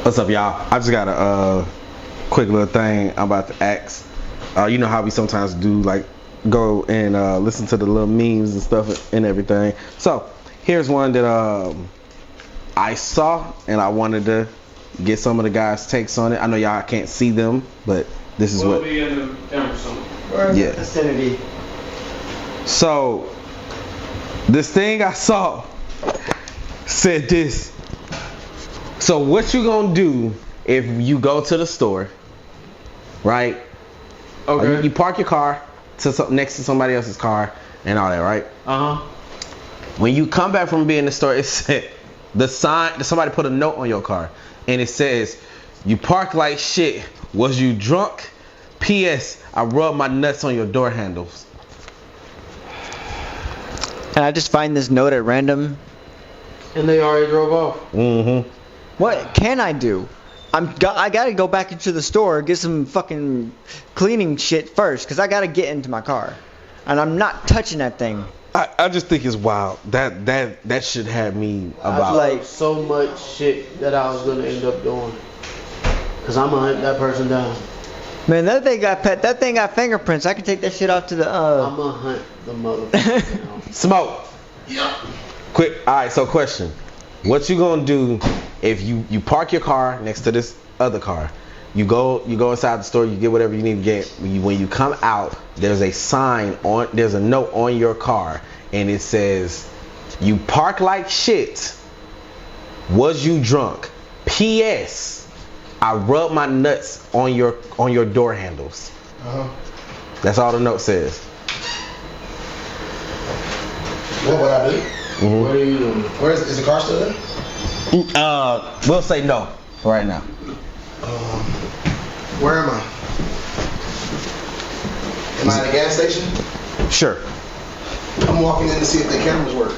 What's up, y'all? I just got a quick little thing I'm about to ask. You know how we sometimes do, like, go and listen to the little memes and stuff and everything. So here's one that I saw, and I wanted to get some of the guys' takes on it. I know y'all can't see them, but this is what. Be in the camera somewhere. Or in Yeah. the vicinity. So this thing I saw said this. So what you gonna do if you go to the store, right? Okay. You park your car next to somebody else's car and all that, right? When you come back from being in the store, it said somebody put a note on your car, and it says, "You park like shit. Was you drunk? P.S. I rubbed my nuts on your door handles." And I just find this note at random. And they already drove off. Mm-hmm. What can I do? I gotta go back into the store, get some fucking cleaning shit first, because I gotta get into my car. And I'm not touching that thing. I just think it's wild. That should have me about. I like so much shit that I was gonna end up doing. Cause I'm gonna hunt that person down. Man, that thing got fingerprints. I can take that shit off to the I'm gonna hunt the motherfucker down. Smoke. Yeah. Quick. All right. So question. What you gonna do if you park your car next to this other car? You go inside the store, you get whatever you need to get. When you come out, there's a note on your car, and it says, "You park like shit. Was you drunk? P.S. I rubbed my nuts on your door handles." That's all the note says. What would I do? Mm-hmm. What are you doing? Where is the car still there? We'll say no for right now. Where am I? Am I at a gas station? Sure. I'm walking in to see if the cameras work.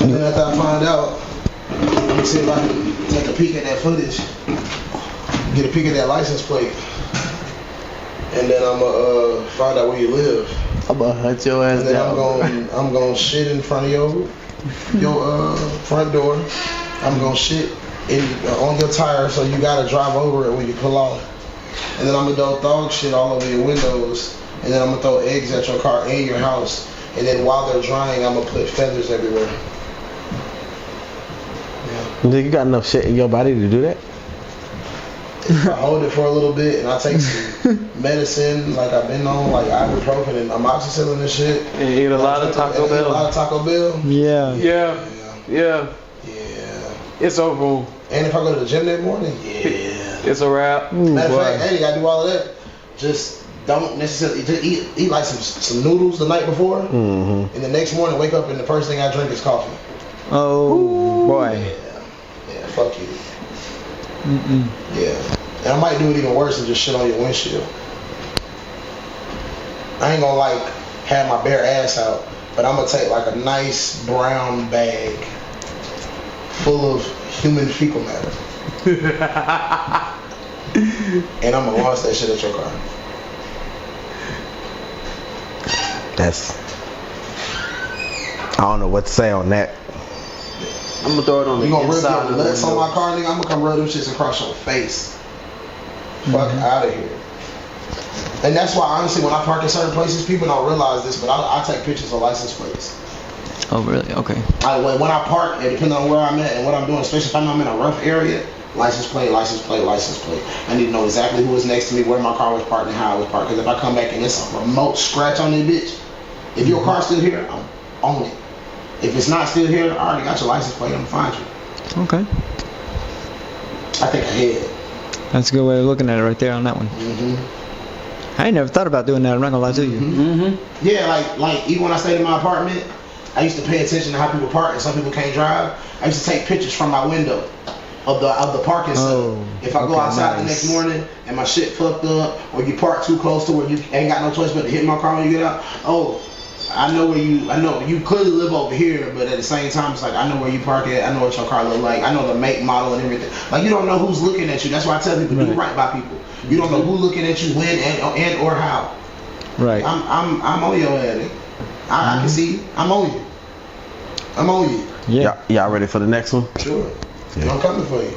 And then after I find out, I'm gonna see if I can take a peek at that footage, get a peek at that license plate, and then I'm gonna find out where you live. I'm gonna hunt your ass And then down. I'm gonna shit in front of your front door. I'm gonna shit on your tire, so you gotta drive over it when you pull off. And then I'm gonna throw dog shit all over your windows. And then I'm gonna throw eggs at your car and your house. And then while they're drying, I'm gonna put feathers everywhere. Yeah. You got enough shit in your body to do that? If I hold it for a little bit and I take some medicine, like I've been on, like ibuprofen and amoxicillin and shit. And eat a lot of Taco And eat a lot Bell. of Taco Bell. Yeah. Yeah. Yeah. Yeah. It's over. And if I go to the gym that morning, It's a wrap. matter of fact, hey, you gotta do all of that. Just don't necessarily just eat like some noodles the night before, Mm-hmm. and the next morning wake up and the first thing I drink is coffee. Oh boy. Yeah, fuck you. Mm-mm. Yeah, and I might do it even worse and just shit on your windshield. I ain't gonna like have my bare ass out, but I'm gonna take like a nice brown bag full of human fecal matter. And I'm gonna launch that shit at your car. I don't know what to say on that. I'm gonna throw it on You the gonna rub inside your of the nuts on my window. car, nigga? I'm gonna come rub them shits across your face. Fuck out of here. And that's why, honestly, when I park in certain places, people don't realize this, but I take pictures of license plates. Oh really? Okay. When I park, and depending on where I'm at and what I'm doing, especially if I'm in a rough area, license plate, license plate, license plate. I need to know exactly who was next to me, where my car was parked, and how I was parked. Because if I come back and it's a remote scratch on this bitch, if your car's still here, I'm on it. If it's not still here, I already got your license plate. I'm gonna find you. Okay. I think ahead. That's a good way of looking at it right there on that one. Mm-hmm. I ain't never thought about doing that. I'm not gonna lie to you. Mm-hmm. Yeah, like even when I stayed in my apartment, I used to pay attention to how people park, and some people can't drive. I used to take pictures from my window of the parking Oh, stuff. If I go outside the nice. next morning and my shit fucked up, or you park too close to where you ain't got no choice but to hit my car when you get out. Oh, I know you clearly live over here, but at the same time, it's like I know where you park at. I know what your car look like. I know the make, model, and everything. Like you don't know who's looking at you. That's why I tell people do right by people. You don't know who looking at you, when, and or how. Right. I'm on your ass. I can see you. I'm on you. Yeah. Y'all ready for the next one? Sure. Yeah. I'm coming for you.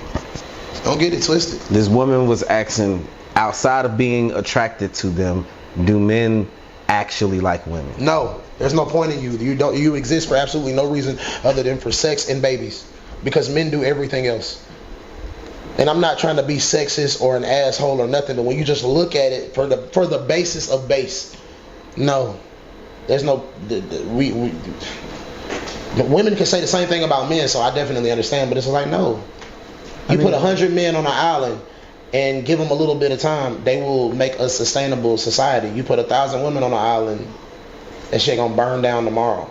Don't get it twisted. This woman was asking, outside of being attracted to them, do men actually like women? No, there's no point in you. You exist for absolutely no reason other than for sex and babies, because men do everything else. And I'm not trying to be sexist or an asshole or nothing, but when you just look at it for the basis of base, no, there's no. Women can say the same thing about men, so I definitely understand. But it's like, no, you put 100 men on an island and give them a little bit of time, they will make a sustainable society. You put 1,000 women on an island, that shit gonna burn down tomorrow.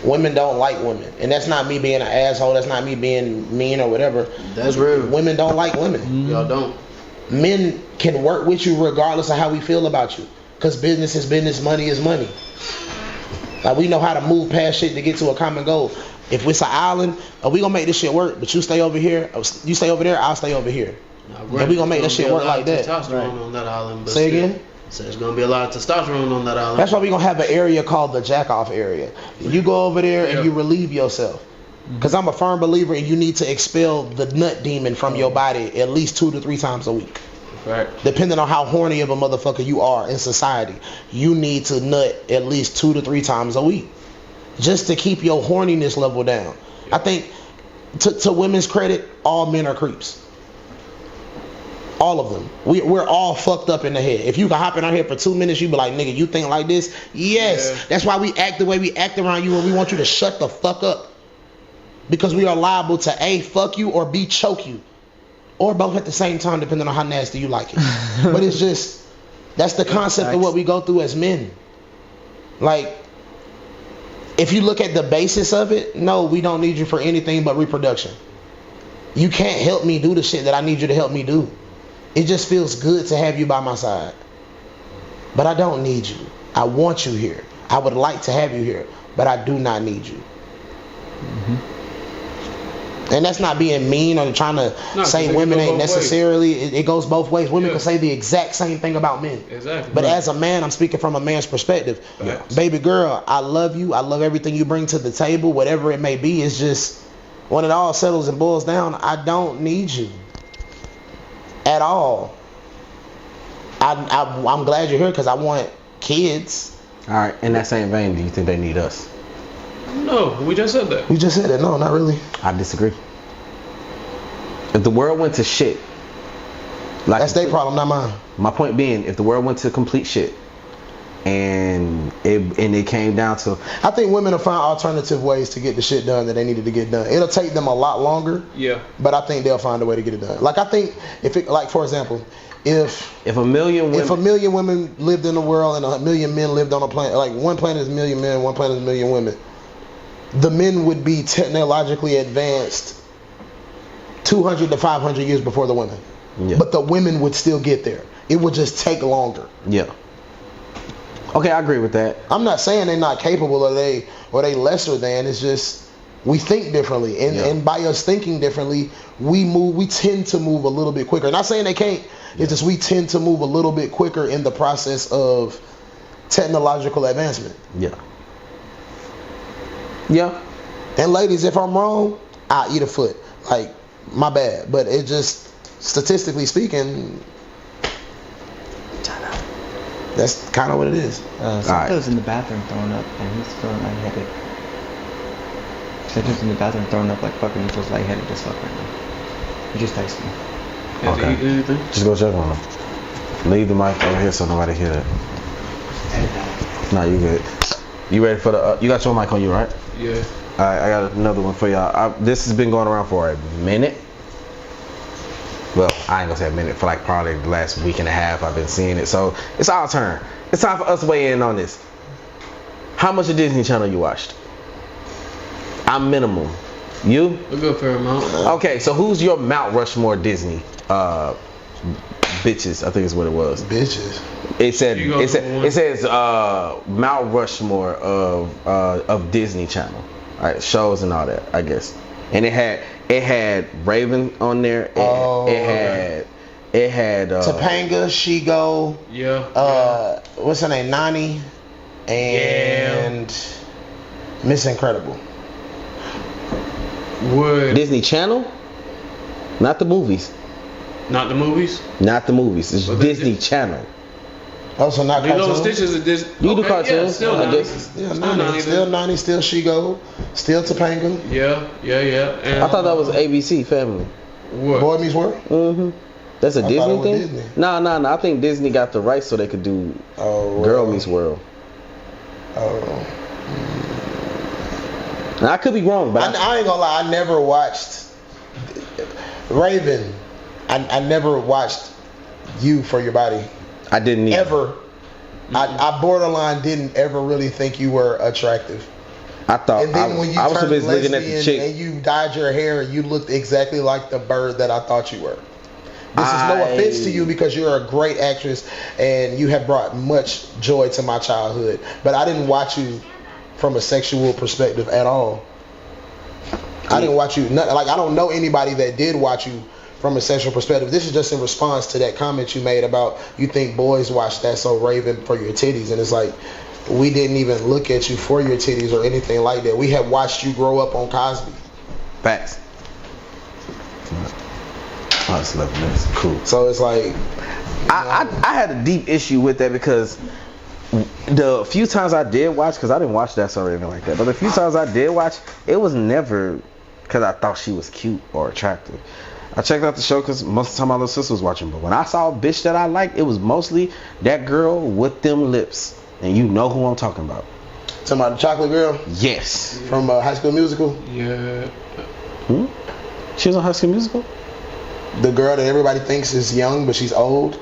Women don't like women, and that's not me being an asshole. That's not me being mean or whatever. That's real. Women don't like women. Y'all don't. Men can work with you regardless of how we feel about you, because business is business, money is money. Like, we know how to move past shit to get to a common goal. If it's an island, we gonna make this shit work, but you stay over here, you stay over there, I'll stay over here. And we gonna make that shit work like that. Testosterone on that island. But say again? So there's gonna be a lot of testosterone on that island. That's why we gonna have an area called the jack off area. You go over there and you relieve yourself. Because I'm a firm believer in you need to expel the nut demon from your body at least 2 to 3 times a week. Right. Depending on how horny of a motherfucker you are in society, you need to nut at least 2 to 3 times a week, just to keep your horniness level down. I think, to women's credit, all men are creeps. All of them. We're all fucked up in the head. If you can hop in our head for 2 minutes, you be like, nigga, you think like this? Yes. Yeah. That's why we act the way we act around you, and we want you to shut the fuck up. Because we are liable to A, fuck you, or B, choke you. Or both at the same time, depending on how nasty you like it. But it's just, that's the concept of what we go through as men. Like, if you look at the basis of it, no, we don't need you for anything but reproduction. You can't help me do the shit that I need you to help me do. It just feels good to have you by my side. But I don't need you. I want you here. I would like to have you here, but I do not need you. And that's not being mean or trying to say women ain't necessarily. It goes both ways. Women can say the exact same thing about men. Exactly. But as a man, I'm speaking from a man's perspective. Yes. Baby girl, I love you. I love everything you bring to the table, whatever it may be. It's just, when it all settles and boils down, I don't need you at all. I'm glad you're here because I want kids. All right, in that same vein, do you think they need us? No, we just said that. We just said it. No, not really. I disagree. If the world went to shit, like, that's their problem, not mine. My point being, if the world went to complete shit, and it came down to, I think women will find alternative ways to get the shit done that they needed to get done. It'll take them a lot longer. Yeah. But I think they'll find a way to get it done. Like, I think like, for example, if a million women lived in the world and 1 million men lived on a planet, like, one planet is 1 million men, one planet is 1 million women, the men would be technologically advanced 200 to 500 years before the women. Yeah. But the women would still get there. It would just take longer. Yeah. Okay, I agree with that. I'm not saying they're not capable or they lesser than. It's just we think differently, and by us thinking differently, we tend to move a little bit quicker. Not saying they can't. It's just we tend to move a little bit quicker in the process of technological advancement. Yeah. Yeah. And ladies, if I'm wrong, I'll eat a foot. Like, my bad. But it just, statistically speaking, that's kind of what it is. Santo's in the bathroom throwing up, and he's feeling lightheaded. Santo's in the bathroom throwing up like fucking, he feels lightheaded as fuck right now. He just texted me. Okay. Just go check on him. Leave the mic over here so nobody hear that. No, you good. You ready for the, you got your mic on you, right? Yeah. Alright, I got another one for y'all. This has been going around for a minute. Well, I ain't gonna say a minute, for like probably the last week and a half I've been seeing it. So it's our turn. It's time for us to weigh in on this. How much of Disney Channel you watched? I'm minimum. You? A good fair amount. Okay, so who's your Mount Rushmore Disney bitches? I think is what it was. Bitches. It says Mount Rushmore of Disney Channel, right? Shows and all that, I guess. And it had Raven on there. It had Topanga, Shigo. Yeah. What's her name? Nani, and Miss Incredible. Would Disney Channel, not the movies. not the movies? Not the movies. It's Well, Disney Channel. Also not Lilo and cartoons. Stitch is a Disney. You do cartoons. Yeah, still I 90s. guess. Still Still 90s. 90s. Still 90s. Still She Go. Still Topanga. Yeah. And, I thought that was ABC Family. what? Boy Meets World. Mm-hmm. That's a I thought Disney it was thing? Disney. Nah. I think Disney got the rights so they could do Oh. Girl Meets World. Oh. Now, I could be wrong, but I ain't gonna lie. I never watched Raven. I never watched You for Your Body. I didn't either. Ever. I borderline didn't ever really think you were attractive. I thought And then when you I was so turned busy looking lesbian at the chick. and you dyed your hair, you looked exactly like the bird that I thought you were. This is no offense to you because you're a great actress and you have brought much joy to my childhood. But I didn't watch you from a sexual perspective at all. I didn't watch you. Like I don't know anybody that did watch you from a sexual perspective. This is just in response to that comment you made about you think boys watch That's So Raven for your titties, and it's like we didn't even look at you for your titties or anything like that. We have watched you grow up on Cosby. Facts. Oh, it's 11 minutes. Cool. So it's like I had a deep issue with that because the few times I did watch, because I didn't watch that or anything like that, but the few times I did watch, it was never because I thought she was cute or attractive. I checked out the show because most of the time my little sister was watching, but when I saw a bitch that I liked, it was mostly that girl with them lips, and you know who I'm talking about. talking about the chocolate girl Yes. from High School Musical. Yeah. She was on High School Musical? The girl that everybody thinks is young, but she's old.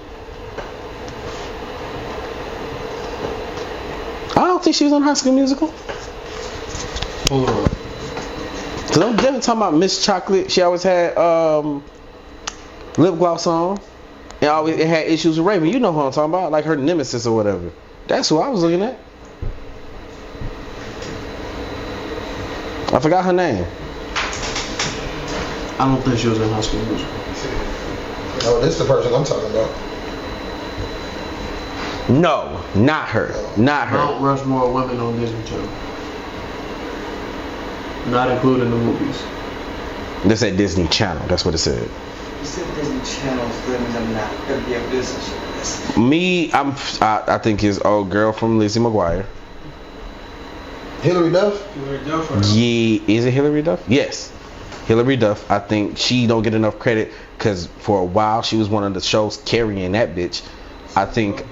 I don't think she was on High School Musical. Hold on. Cause I'm definitely talking about Miss Chocolate. She always had lip gloss on, and always it had issues with Raven. You know who I'm talking about, like her nemesis or whatever. That's who I was looking at. I forgot her name. I don't think she was in High School Musical. Oh, this is the person I'm talking about. No, not her. Not her. Mount Rushmore women on Disney Channel. Not including the movies. They said Disney Channel. That's what it said. You said Disney Channel, so that means I'm not gonna be able to do this. Me, I think his old girl from Lizzie McGuire. Hilary Duff? Yeah, is it Hilary Duff? Yes, Hilary Duff. I think she don't get enough credit because for a while she was one of the shows carrying that bitch. I think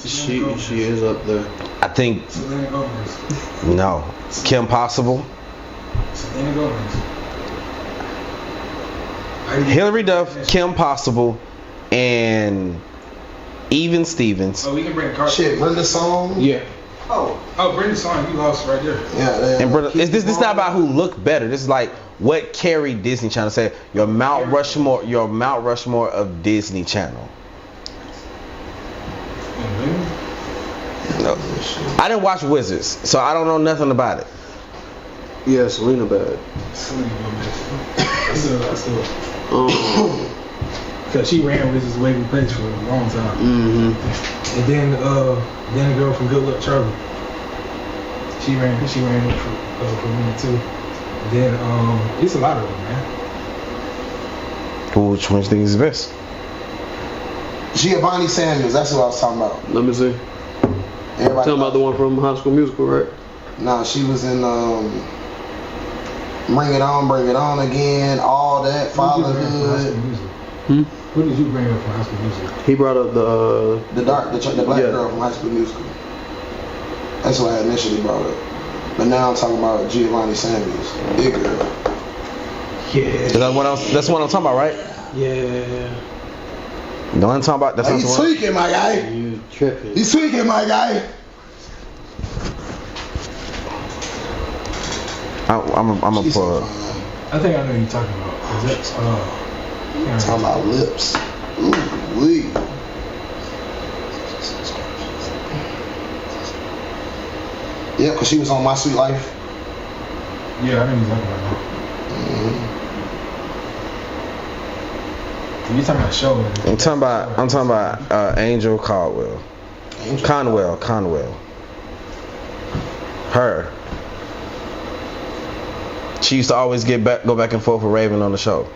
She is up there. I think no. Kim Possible. Hilary Duff, Kim Possible, and Even Stevens. Oh, we can bring Carter. Shit, Brenda Song? Yeah. Oh, Brenda's song, you lost right there. Yeah. And brother, this not about who looked better. This is like what carried Disney Channel. Say your Mount Rushmore of Disney Channel. No. I didn't watch Wizards, so I don't know nothing about it. Yeah, Selena bad. I still. Because she ran with his wavy place for a long time. Mm-hmm. And then the girl from Good Luck Charlie. She ran it for me too. And then it's a lot of them, man. Which one do you think is the best? Giovanni Samuels, that's what I was talking about. Let me see. Everybody Talking about the one from High School Musical, right? Nah, she was in Bring It On Again, all that, Fatherhood. What did you bring up from High School Musical? He brought up the The black girl from High School Musical. That's what I initially brought up. But now I'm talking about Giovanni Samuels, big girl. yeah. That's what I'm talking about, right? Yeah. The one I'm talking about. That's Hey, not you the one. tweaking, my guy. You tripping. You tweaking, my guy. I'm a She's pull so up. fine. I think I know who you're talking about. Is that, Talking about lips. Ooh, wee. Yeah, because she was on My Sweet Life. yeah, I know who you're talking about now. You're talking about a show. I'm talking about Angel Conwell. Her. She used to always go back and forth with Raven on the show.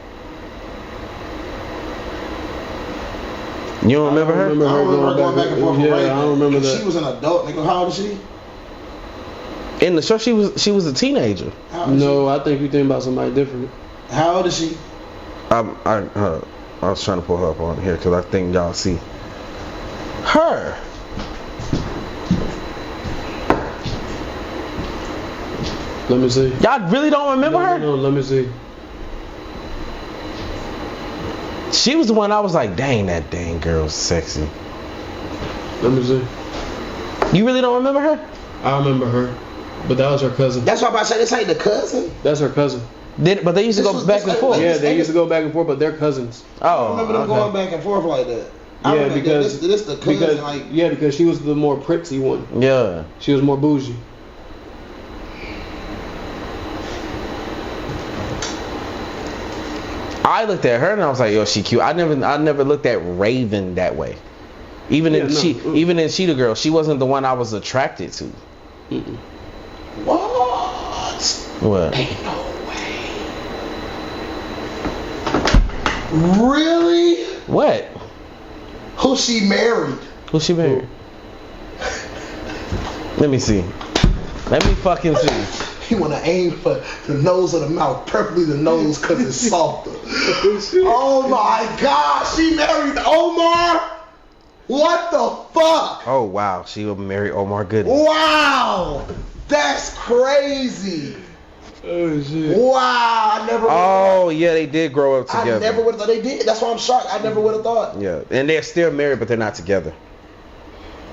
You don't remember her? I don't remember her going back and forth with Raven. I don't remember that. She was an adult, nigga. How old is she? In the show, she was a teenager. No, I think you think about somebody different. How old is she? I was trying to pull her up on here because I think y'all see her. Let me see. Y'all really don't remember her? No, let me see. She was the one I was like, dang, that dang girl's sexy. Let me see. You really don't remember her? I remember her, but that was her cousin. That's what I'm about to say. This ain't the cousin. That's her cousin. But they used to go back and forth. Yeah, they used to go back and forth, but they're cousins. I don't remember them going back and forth like that. Yeah, because this the cousin, because she was the more prissy one. Yeah. She was more bougie. I looked at her and I was like, yo, she cute. I never looked at Raven that way. Even in Cheetah Girl, she wasn't the one I was attracted to. Mm-mm. What? Ain't no way. Really? What? Who she married? Who she married? Let me see. Let me fucking see. He want to aim for the nose or the mouth, preferably the nose because it's softer. Oh my God, she married Omar? What the fuck? Oh wow, she would marry Omar Goodness. Wow, that's crazy. Oh shit. Wow, I never. Oh yeah, they did grow up together. I never would have thought they did. That's why I'm shocked. I never would have thought. Yeah, and they're still married, but they're not together.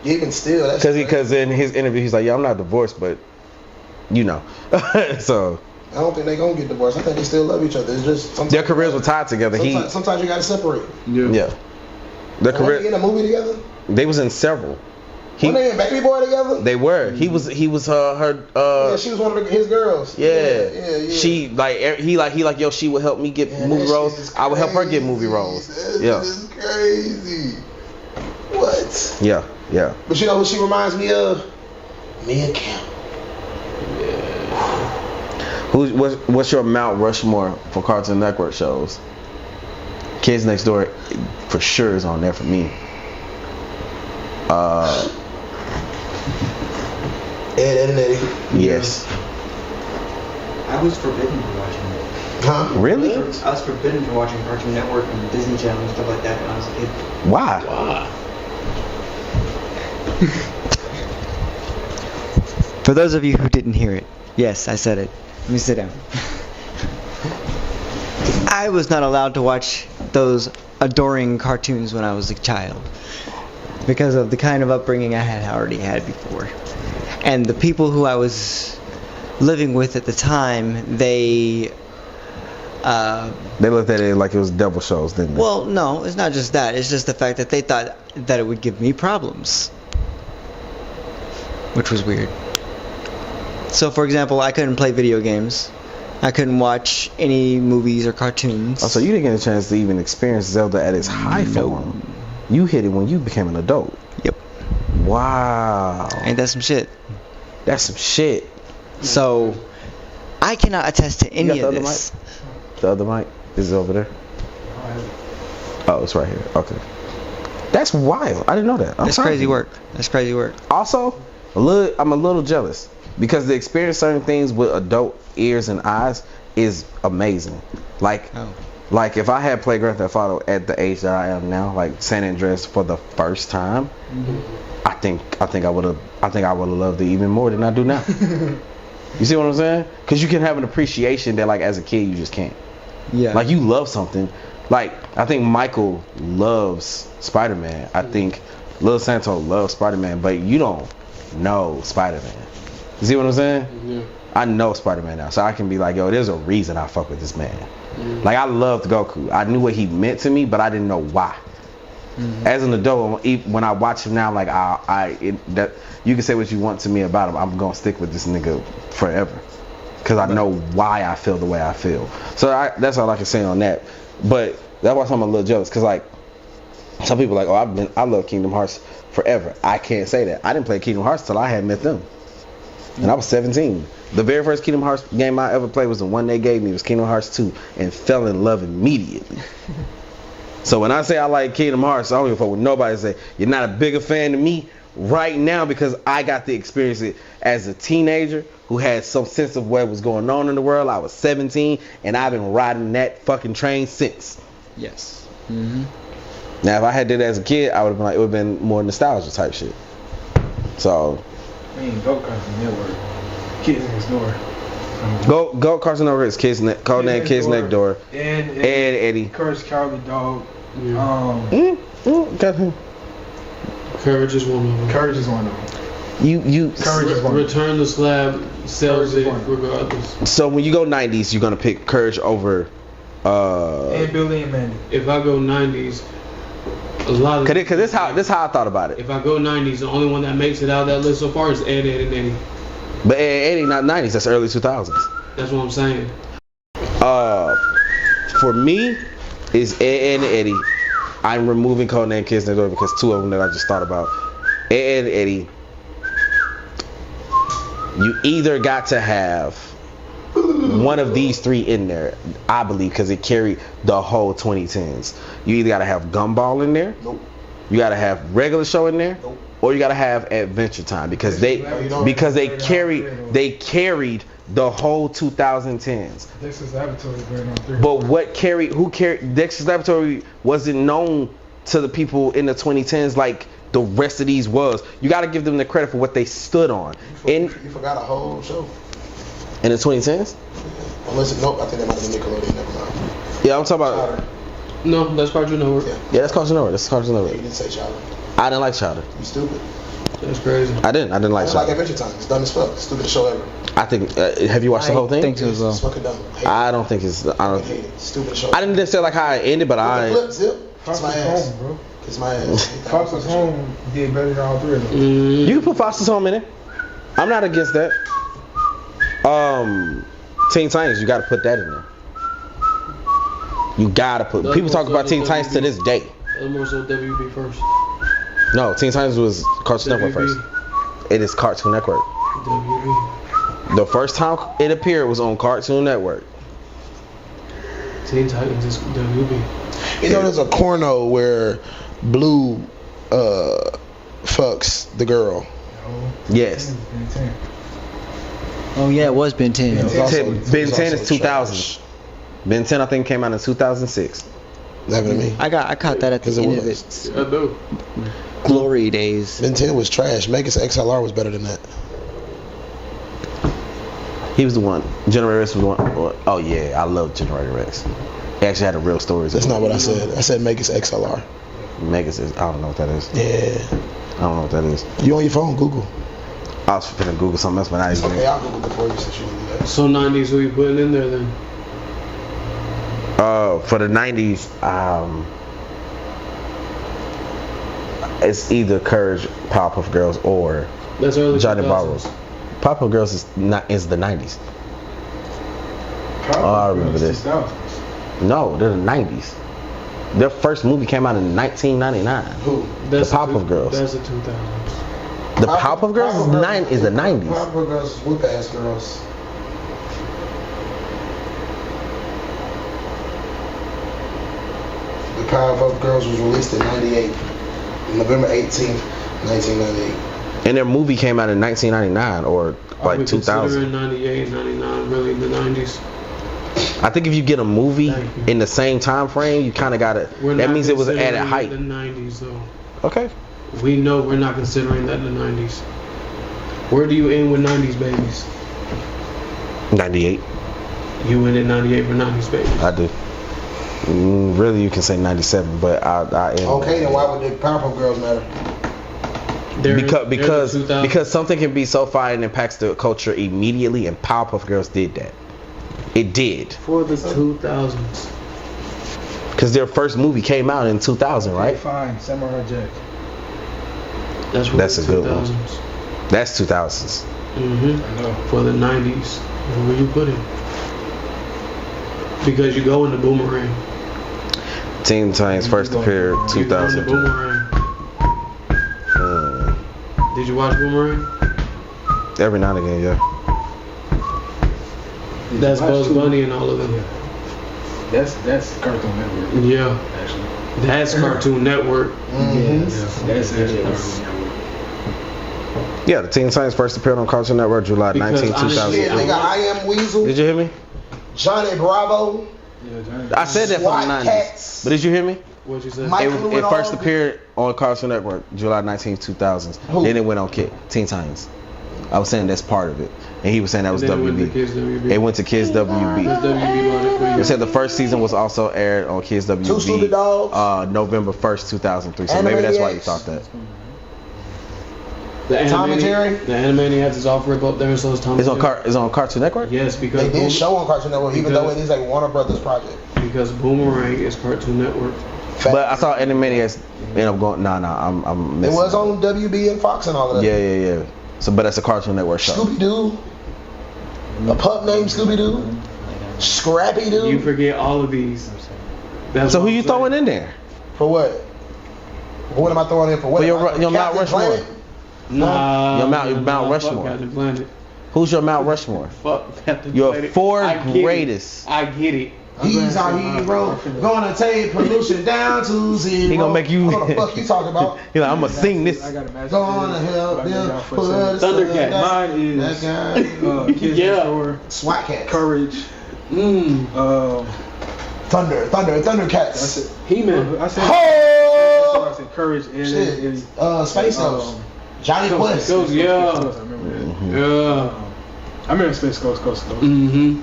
Even still, that's because in his interview he's like, yeah, I'm not divorced, but you know, so. I don't think they're gonna get divorced. I think they still love each other. It's just sometimes Their careers were tied together. Sometimes you gotta separate. Yeah. Their Were career. they in a movie together? They was in several. Were they in Baby Boy together? They were. He was her. Yeah, she was one of his girls. Yeah. She he like yo. She would help me get movie roles. I would help her get movie roles. This is crazy. What? Yeah. But you know what she reminds me of? Me and Kim. What's your Mount Rushmore for Cartoon Network shows? Kids Next Door for sure is on there for me. Ed and Eddie. Yes. I was forbidden from watching it. Huh? Really? I was forbidden from watching Cartoon Network and Disney Channel and stuff like that when I was a kid. Why? For those of you who didn't hear it, yes, I said it. Let me sit down. I was not allowed to watch those adoring cartoons when I was a child because of the kind of upbringing I had already had before. And the people who I was living with at the time, they looked at it like it was devil shows, didn't they? Well, no, it's not just that. It's just the fact that they thought that it would give me problems, which was weird. So, for example, I couldn't play video games. I couldn't watch any movies or cartoons. Oh, so you didn't get a chance to even experience Zelda at its high form. You hit it when you became an adult. Yep. Wow. Ain't that some shit? That's some shit. So, I cannot attest to any of this. The other mic is over there. Oh, it's right here. Okay. That's wild. I didn't know that. That's crazy work. That's crazy work. Also, I'm a little jealous because to experience certain things with adult ears and eyes is amazing. Like if I had played Grand Theft Auto at the age that I am now, like San Andreas for the first time, I think I would have loved it even more than I do now. You see what I'm saying? Because you can have an appreciation that like as a kid you just can't. Yeah. Like you love something. Like I think Michael loves Spider-Man. I think Lil Santo loves Spider-Man, but you don't know Spider-Man. You see what I'm saying? Yeah. I know Spider-Man now, so I can be like, yo, there's a reason I fuck with this man. Like I loved Goku. I knew what he meant to me, but I didn't know why. As an adult, when I watch him now, like that you can say what you want to me about him, I'm gonna stick with this nigga forever, cause I know why I feel the way I feel. So that's all I can say on that. But that's why I'm a little jealous, cause like some people are like, I love Kingdom Hearts forever. I can't say that. I didn't play Kingdom Hearts till I had met them. And I was 17. The very first Kingdom Hearts game I ever played was the one they gave me. It was Kingdom Hearts 2, and fell in love immediately. So when I say I like Kingdom Hearts, I don't give a fuck what nobody say. You're not a bigger fan of me right now because I got to experience it as a teenager who had some sense of what was going on in the world. I was 17, and I've been riding that fucking train since. Yes. Mm-hmm. Now, if I had did it as a kid, I would have been like, it would have been more nostalgia type shit. So, I mean, Go-Karts Network. Kids Next Door. Go Carson over his kids, codename Kids Next Door. And Eddie. Courage Cowardly Dog. Yeah. Got him. Courage is one of them. Courage is one of them. Courage is one. Return the Slab sells Courage is it one. regardless. So when you go 90s, you're gonna pick Courage over. And Billy and Mandy. If I go 90s, a lot of. Cause this how I thought about it. If I go 90s, the only one that makes it out of that list so far is Ed, and Eddie. But Eddie not 90s. That's early 2000s. That's what I'm saying. For me, is Ed and Eddie. I'm removing codename Kids Next Door because two of them that I just thought about. Ed and Eddie. You either got to have one of these three in there, I believe, because it carried the whole 2010s. You either got to have Gumball in there. Nope. You got to have Regular Show in there. Nope. Or you got to have Adventure Time because they carried the whole 2010s. Dexter's Laboratory is going on 3. But who carried Dexter's Laboratory wasn't known to the people in the 2010s like the rest of these was. You got to give them the credit for what they stood on. You forgot a whole show. In the 2010s? Nope, I think that might have been Nickelodeon. Never mind. Yeah, I'm talking about. Chowder. No, that's Cartoon Network. Yeah, that's Cartoon Network. That's Cartoon You Network. didn't say Chowder. I didn't like Chowder. You stupid. That's crazy. I didn't like It's like Chowder. Adventure Time. It's dumb as fuck. Stupidest show ever. I think. Have you watched the whole thing? I think so as It's well. fucking dumb. Hate I don't think it's. I it. don't. Hate it. Stupidest show. I didn't necessarily like how it ended, but Flip, zip. Fox Kiss my was ass. Home, bro. Kiss my ass. Fox was Home did better than all 3 of them. You can put Foster's Home in it. I'm not against that. Teen Titans, you got to put that in there. You gotta put. People talk about Teen Titans to this day. More so WB first. No, Teen Titans was Cartoon Network first. It is Cartoon Network. WB. The first time it appeared was on Cartoon Network. Teen Titans is WB. You know, there's a corno where Blue fucks the girl. Yes. Oh yeah, it was Ben 10. It was also- Ben it was 10 also is 2000. trash. Ben 10 I think came out in 2006. That happened to me. I caught that at the 'Cause it end of was. its I do. glory days. Ben 10 was trash. Megas XLR was better than that. He was the one. Generator X was the one. Oh yeah, I love Generator X. He actually had a real story. That's not what I said. I said Megas XLR. Megas is. I don't know what that is. Yeah. I don't know what that is. You on your phone? Google. I was finna Google something else, but I didn't. Okay, I'll Google before you since you do that. So 90s, who you putting in there then? For the 90s, it's either Courage, Powerpuff Girls, or That's early Johnny 2000s. Bravo's. Powerpuff Girls is the 90s. Oh, I remember this. No, they're the 90s. Their first movie came out in 1999. Who? That's The Powerpuff Girls. That's the 2000s. The Powerpuff Girls is the 90s. Powerpuff Girls is whoop ass girls. The Powerpuff Girls was released in '98, November 18th, 1998. And their movie came out in 1999 or Are we like 2000. considering 98, 99 really the 90s? I think if you get a movie Thank you. in the same time frame, you kind of got to. We're That not means it was considering added height. The 90s though. Okay. We know we're not considering that in the 90s. Where do you end with 90s babies? 98. You end at 98 for 90s babies. I do. Really, you can say 97, but I end. Okay, then why would the Powerpuff Girls matter? They're the 2000s. Because something can be so fire and impacts the culture immediately, and Powerpuff Girls did that. It did. For the 2000s. Because their first movie came out in 2000, right? Fine, Samurai Jack. That's the a good one. 2000s. That's 2000s. Mm-hmm. I know. For the 90s. Where you put it? Because you go in the Boomerang. Teen Titans first appeared You go in the 2000. Boomerang. Did you watch Boomerang? Every now and again, yeah. That's Bugs Bunny and all of them. Yeah. That's Cartoon Network. Yeah. Actually. That's Cartoon Network. Yes. That's actually Cartoon Network. Yeah, the Teen Titans first appeared on Cartoon Network July Because 19, honestly, 2003. They got I Am Weasel, Did you hear me? Johnny Bravo, Yeah, Johnny. I said that for the SWAT 90s. Cats. But did you hear me? What you said? Mike- It first appeared on Cartoon Network July 19, 2000s. Who? Then it went on Teen Titans. I was saying that's part of it. And he was saying that was And then it went to WB. Kids WB. It went to Kids That's WB. WB on it for you. They said the first season was also aired on Kids Two Stupid WB Dogs. November 1st, 2003. So maybe that's why you thought that. The Tom and Jerry? The Animaniacs is off rip up there, so is Tom It's and on Jerry. It's on Cartoon Network? Yes, because They did show on Cartoon Network, even though Because- it is a Warner Brothers project. because Boomerang is Cartoon Network. But I thought Animaniacs ended up going. Nah, I'm It missing. was on WB and Fox and all of that. Yeah. So, but that's a Cartoon Network show. Scooby Doo, a pup named Scooby Doo, Scrappy Doo. You forget all of these. That's So what who I'm you saying. throwing in there? For what? What am I throwing in for? What? For your Am I- Mount Captain Rushmore. Planet? Nah, Your Mount fuck Rushmore. Captain Planet. Who's your Mount Rushmore? Fuck Captain Your Planet. four I get it. greatest. I get it. He's our hero. Gonna take pollution down to zero. He gonna make you. What the fuck you talking about? He's like, I'm gonna sing this. I got a match. Gonna help them put us Thundercats. Mine is that guy. Kids Yeah. Next Door, SWAT Cats. Courage. Mm. Thundercats. That's it. He-Man. I said. Oh! I said Courage and Shit. Space Ghost. Johnny Quest. Ghost, yeah. I remember that. Yeah. I remember Space Ghost. Mm-hmm.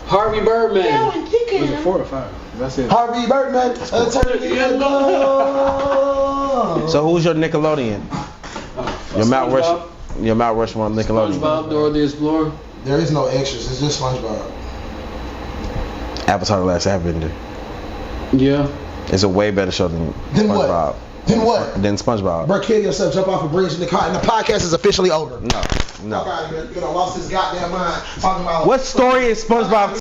Harvey Birdman. Was it 4 or 5? That's it. Harvey Birdman. Eternity ago. So who's your Nickelodeon? Your Mount Rushmore on Nickelodeon. SpongeBob, Dora the Explorer. There is no extras. It's just SpongeBob. Avatar: The Last Airbender. Yeah. It's a way better show than Then what? SpongeBob. Then what? Than SpongeBob. Bro, kill yourself, jump off a bridge in the car, and the podcast is officially over. No. Fuck out of here. You know, lost his goddamn mind talking about. What story is SpongeBob